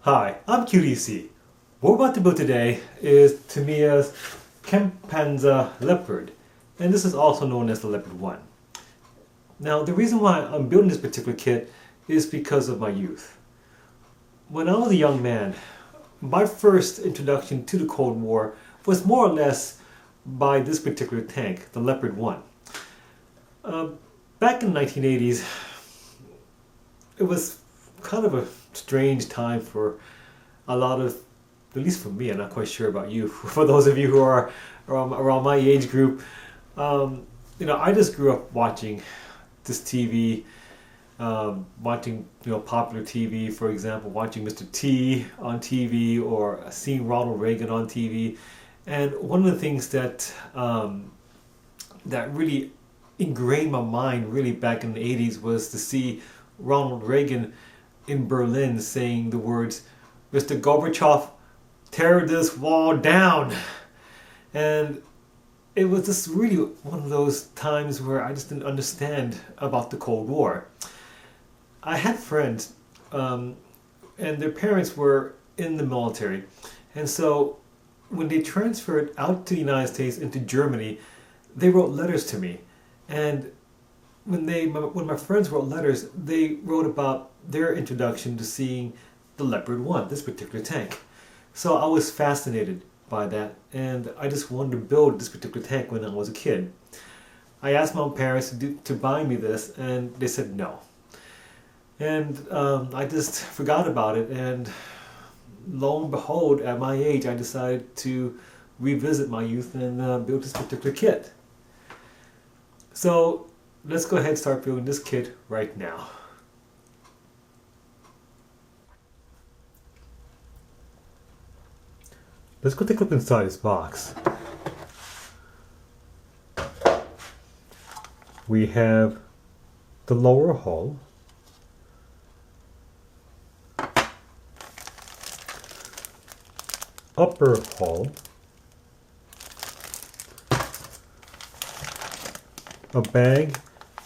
Hi, I'm QDC. What we're about to build today is Tamiya's Kampfpany Leopard, and this is also known as the Leopard 1. Now, the reason why I'm building this particular kit is because of my youth. When I was a young man, my first introduction to the Cold War was more or less by this particular tank, the Leopard 1. Back in the 1980s, it was kind of a strange time for a lot of, at least for me, I'm not quite sure about you, for those of you who are around my age group. I just grew up watching this TV, watching popular TV, for example, watching Mr. T on TV or seeing Ronald Reagan on TV. And one of the things that that really ingrained my mind really back in the 80s was to see Ronald Reagan in Berlin saying the words, "Mr. Gorbachev, tear this wall down." And it was just really one of those times where I just didn't understand about the Cold War. I had friends, and their parents were in the military. And so when they transferred out to the United States into Germany, they wrote letters to me. And when my friends wrote letters, they wrote about their introduction to seeing the Leopard 1, this particular tank. So I was fascinated by that, and I just wanted to build this particular tank when I was a kid. I asked my parents to buy me this, and they said no. And I just forgot about it, and lo and behold, at my age, I decided to revisit my youth and build this particular kit. So let's go ahead and start building this kit right now. Let's go take a look inside this box. We have the lower hull, upper hull, a bag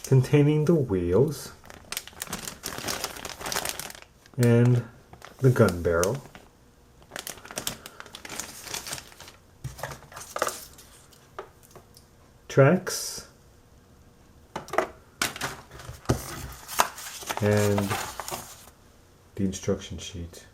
containing the wheels, and the gun barrel, tracks, and the instruction sheet.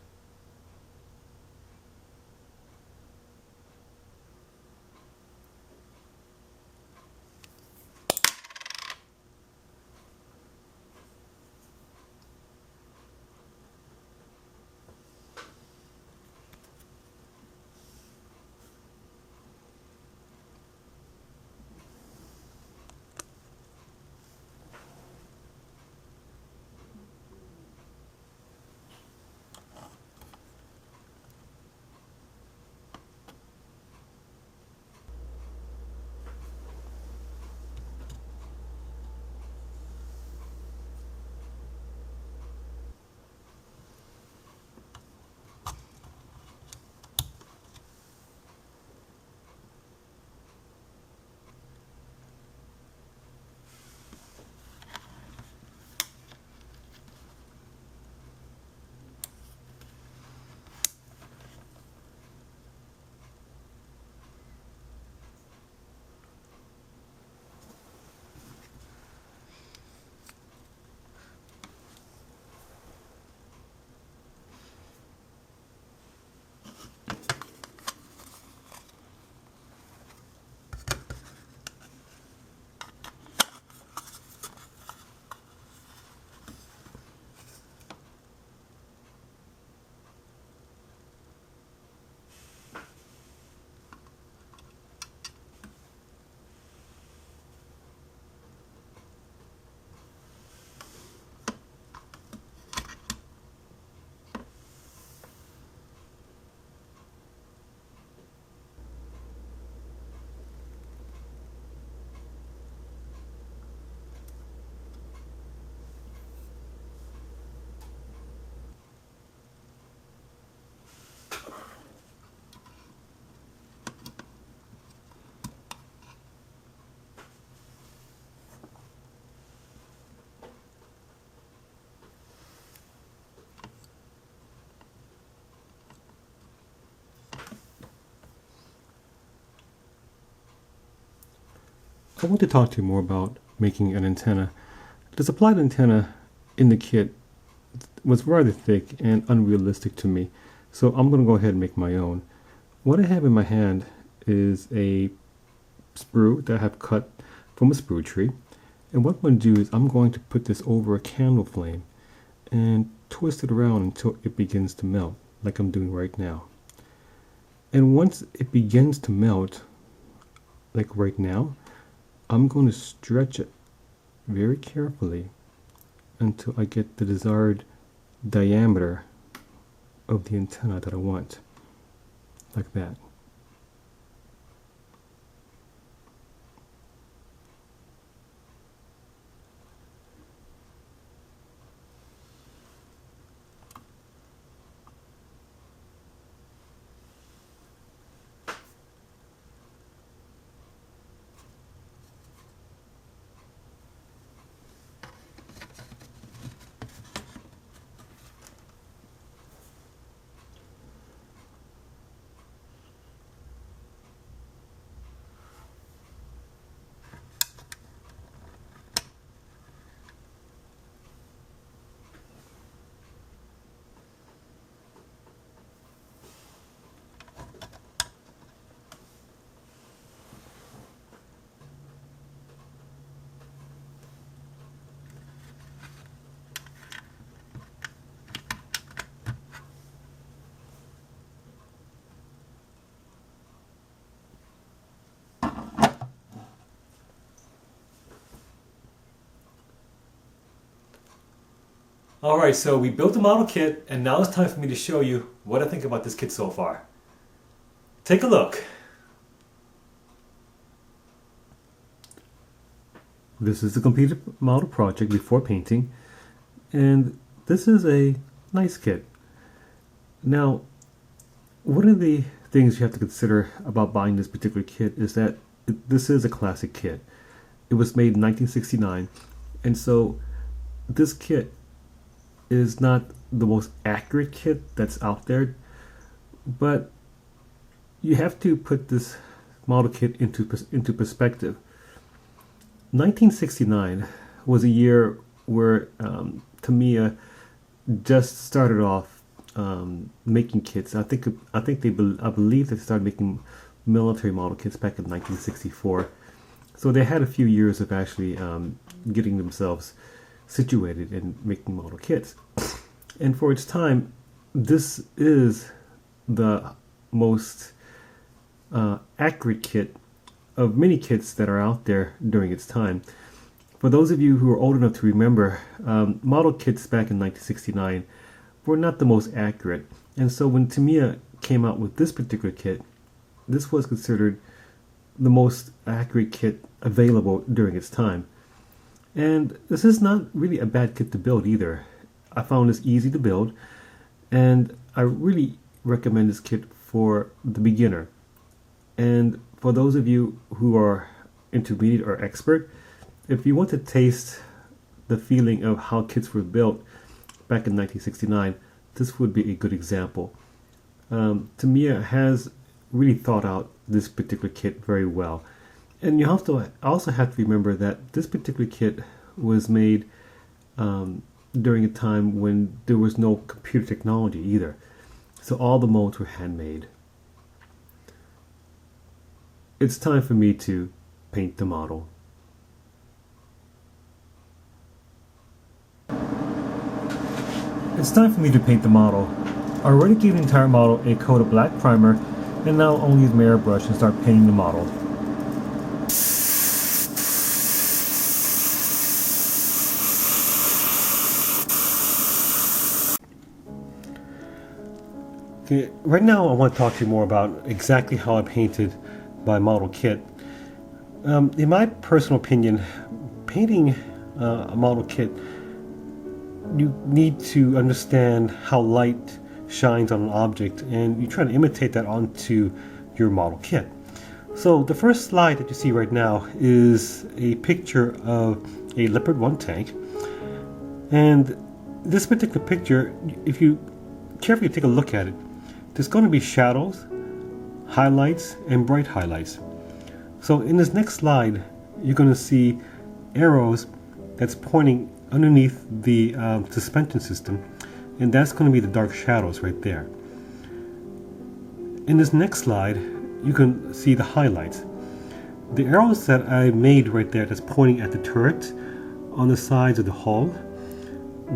I want to talk to you more about making an antenna. The supplied antenna in the kit was rather thick and unrealistic to me, so I'm going to go ahead and make my own. What I have in my hand is a sprue that I have cut from a sprue tree, and what I'm going to do is I'm going to put this over a candle flame and twist it around until it begins to melt, like I'm doing right now. And once it begins to melt, like right now, I'm going to stretch it very carefully until I get the desired diameter of the antenna that I want, like that. Alright, so we built the model kit, and now it's time for me to show you what I think about this kit so far. Take a look. This is the completed model project before painting, and this is a nice kit. Now, one of the things you have to consider about buying this particular kit is that this is a classic kit. It was made in 1969, and so this kit is not the most accurate kit that's out there, but you have to put this model kit into perspective. 1969 was a year where Tamiya just started off making kits. I believe they started making military model kits back in 1964. So they had a few years of actually getting themselves situated in making model kits. And for its time, this is the most accurate kit of many kits that are out there during its time. For those of you who are old enough to remember, model kits back in 1969 were not the most accurate. And so when Tamiya came out with this particular kit, this was considered the most accurate kit available during its time. And this is not really a bad kit to build either. I found this easy to build, and I really recommend this kit for the beginner. And for those of you who are intermediate or expert, if you want to taste the feeling of how kits were built back in 1969, this would be a good example. Tamiya has really thought out this particular kit very well. And you also have to remember that this particular kit was made during a time when there was no computer technology either. So all the molds were handmade. It's time for me to paint the model. It's time for me to paint the model. I already gave the entire model a coat of black primer, and now I'll use my airbrush and start painting the model. Okay, right now I want to talk to you more about exactly how I painted my model kit. In my personal opinion, painting a model kit, you need to understand how light shines on an object, and you try to imitate that onto your model kit. So the first slide that you see right now is a picture of a Leopard 1 tank, and this particular picture, if you carefully take a look at it, there's going to be shadows, highlights, and bright highlights. So in this next slide, you're going to see arrows that's pointing underneath the suspension system, and that's going to be the dark shadows right there. In this next slide, you can see the highlights. The arrows that I made right there that's pointing at the turret on the sides of the hull,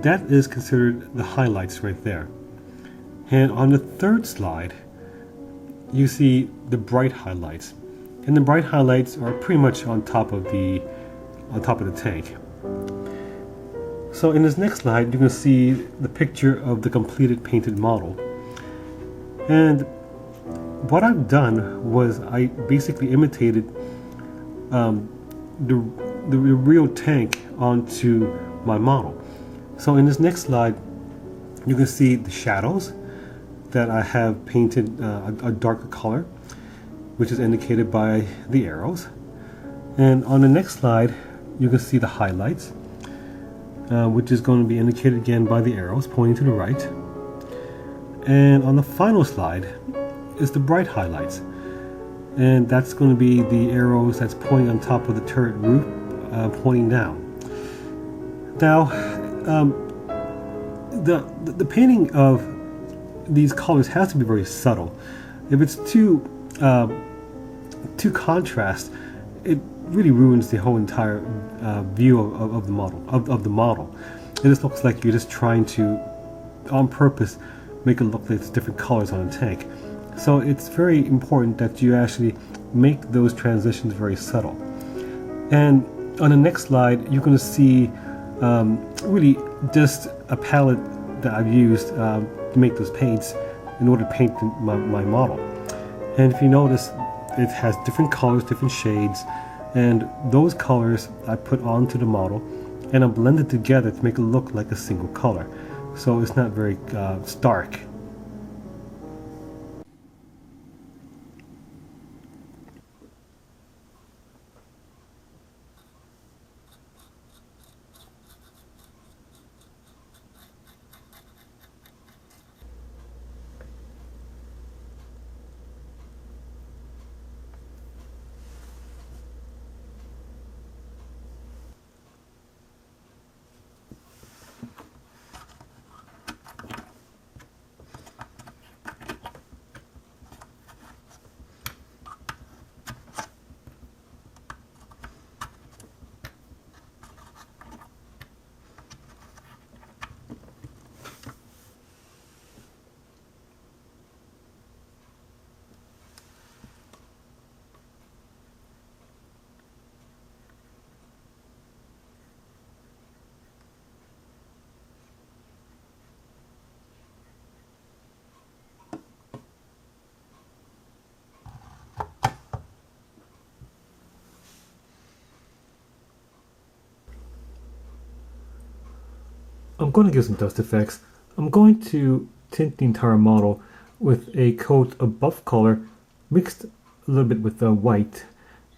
that is considered the highlights right there. And on the third slide, you see the bright highlights. And the bright highlights are pretty much on top of the tank. So in this next slide, you can see the picture of the completed painted model. And what I've done was I basically imitated the real tank onto my model. So in this next slide, you can see the shadows that I have painted a darker color, which is indicated by the arrows. And on the next slide, you can see the highlights, which is going to be indicated again by the arrows pointing to the right. And on the final slide is the bright highlights, and that's going to be the arrows that's pointing on top of the turret roof, pointing down. Now, the painting of these colors has to be very subtle. If it's too contrast, it really ruins the whole entire view of the model. It just looks like you're just trying to, on purpose, make it look like it's different colors on a tank. So it's very important that you actually make those transitions very subtle. And on the next slide, you're going to see really just a palette that I've used to make those paints in order to paint my model. And if you notice, it has different colors, different shades, and those colors I put onto the model and I blended together to make it look like a single color. So it's not very stark. I'm going to give some dust effects. I'm going to tint the entire model with a coat of buff color mixed a little bit with white,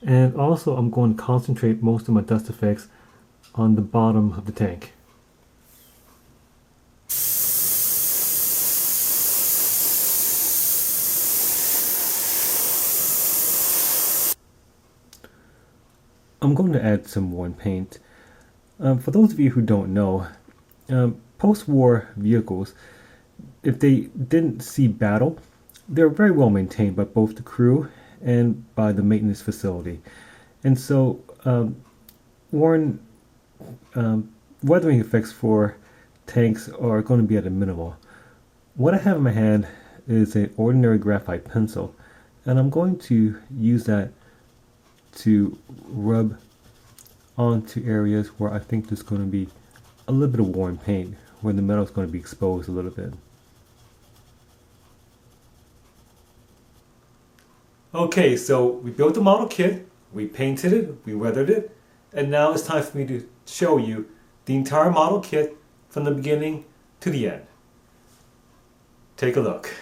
and also I'm going to concentrate most of my dust effects on the bottom of the tank. I'm going to add some worn paint. For those of you who don't know, post-war vehicles, if they didn't see battle, they're very well maintained by both the crew and by the maintenance facility. And so worn weathering effects for tanks are going to be at a minimal. What I have in my hand is an ordinary graphite pencil, and I'm going to use that to rub onto areas where I think there's going to be a little bit of worn paint, where the metal is going to be exposed a little bit. Okay, so we built the model kit, we painted it, we weathered it, and now it's time for me to show you the entire model kit from the beginning to the end. Take a look.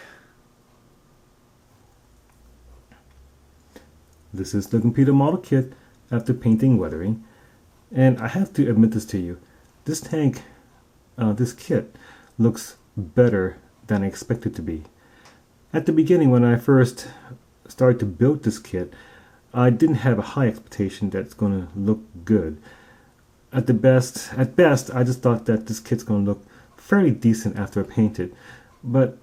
This is the completed model kit after painting and weathering, and I have to admit this to you. This tank, this kit, looks better than I expected it to be. At the beginning, when I first started to build this kit, I didn't have a high expectation that it's going to look good. At best, I just thought that this kit's going to look fairly decent after I paint it. But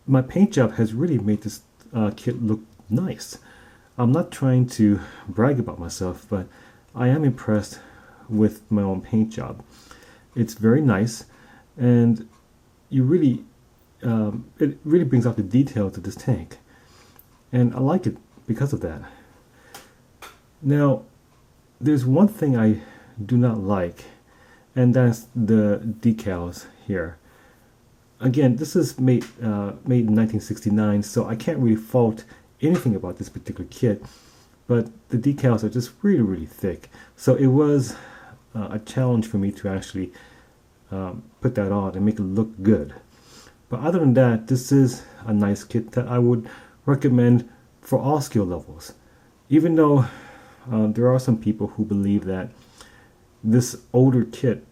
my paint job has really made this kit look nice. I'm not trying to brag about myself, but I am impressed with my own paint job. It's very nice, and it really brings out the details of this tank, and I like it because of that. Now, there's one thing I do not like, and that's the decals here. Again, this is made in 1969, so I can't really fault anything about this particular kit, but the decals are just really, really thick. So it was a challenge for me to actually put that on and make it look good. But other than that, this is a nice kit that I would recommend for all skill levels. Even though there are some people who believe that this older kit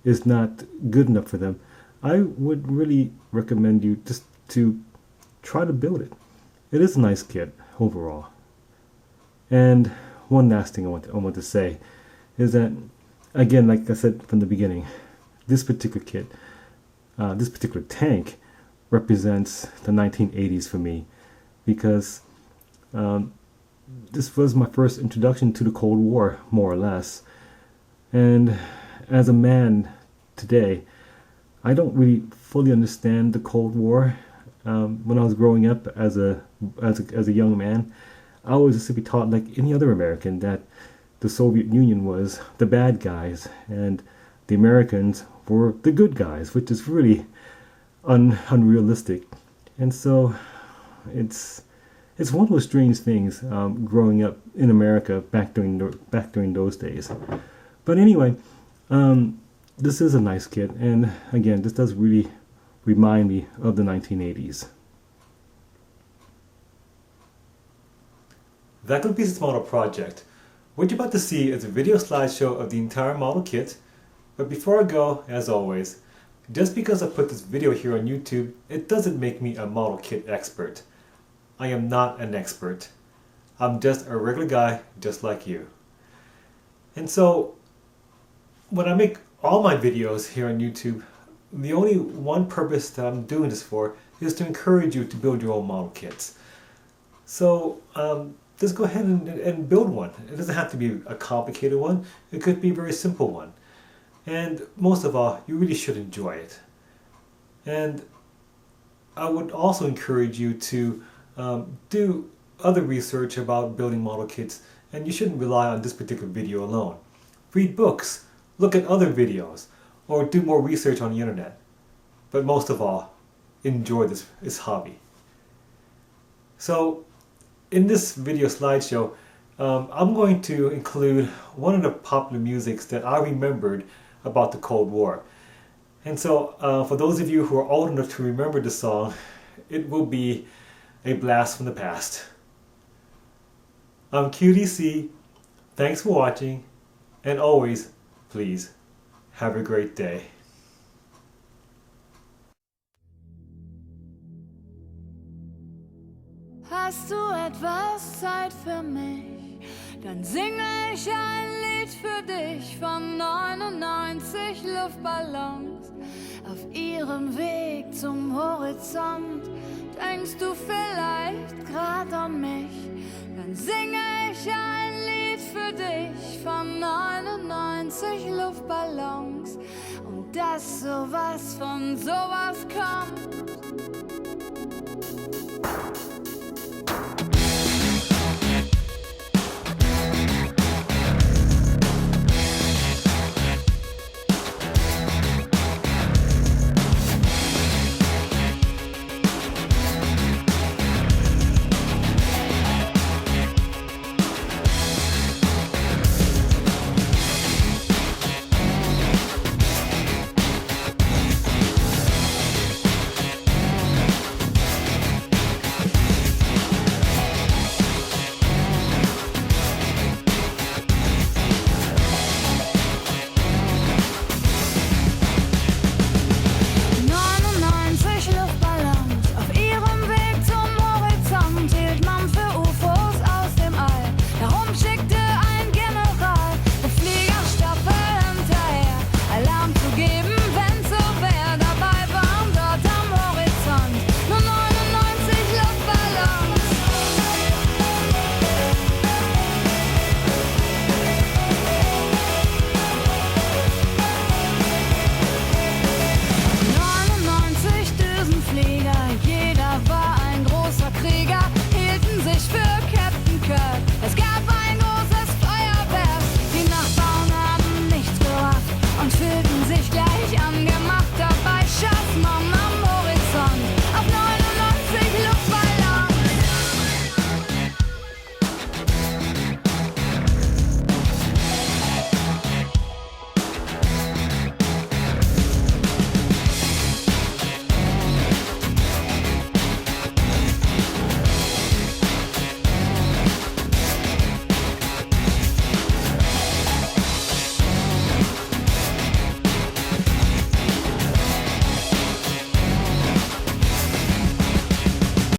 is not good enough for them, I would really recommend you just to try to build it. It is a nice kit overall. And one last thing I want to say is that, again, like I said from the beginning, this particular kit, this particular tank represents the 1980s for me, because this was my first introduction to the Cold War, more or less. And as a man today, I don't really fully understand the Cold War. When I was growing up as a young man, I was just simply taught, like any other American, that the Soviet Union was the bad guys and the Americans were the good guys, which is really unrealistic. And so it's one of those strange things growing up in America back during those days. But anyway, this is a nice kit, and again, this does really remind me of the 1980s. That completes this model project. What you're about to see is a video slideshow of the entire model kit. But before I go, as always, just because I put this video here on YouTube, it doesn't make me a model kit expert. I am not an expert. I'm just a regular guy just like you. And so, when I make all my videos here on YouTube, the only one purpose that I'm doing this for is to encourage you to build your own model kits. So just go ahead and build one. It doesn't have to be a complicated one. It could be a very simple one. And most of all, you really should enjoy it. And I would also encourage you to do other research about building model kits, and you shouldn't rely on this particular video alone. Read books, look at other videos, or do more research on the internet. But most of all, enjoy this hobby. So, in this video slideshow, I'm going to include one of the popular musics that I remembered about the Cold War. And so, for those of you who are old enough to remember the song, it will be a blast from the past. I'm QDC, thanks for watching, and always, please, have a great day. Hast du etwas Zeit für mich? Dann singe ich ein Lied für dich von 99 Luftballons auf ihrem Weg zum Horizont. Denkst du vielleicht grad an mich? Dann singe ich ein Lied für dich von 99 Luftballons und dass sowas von sowas kommt.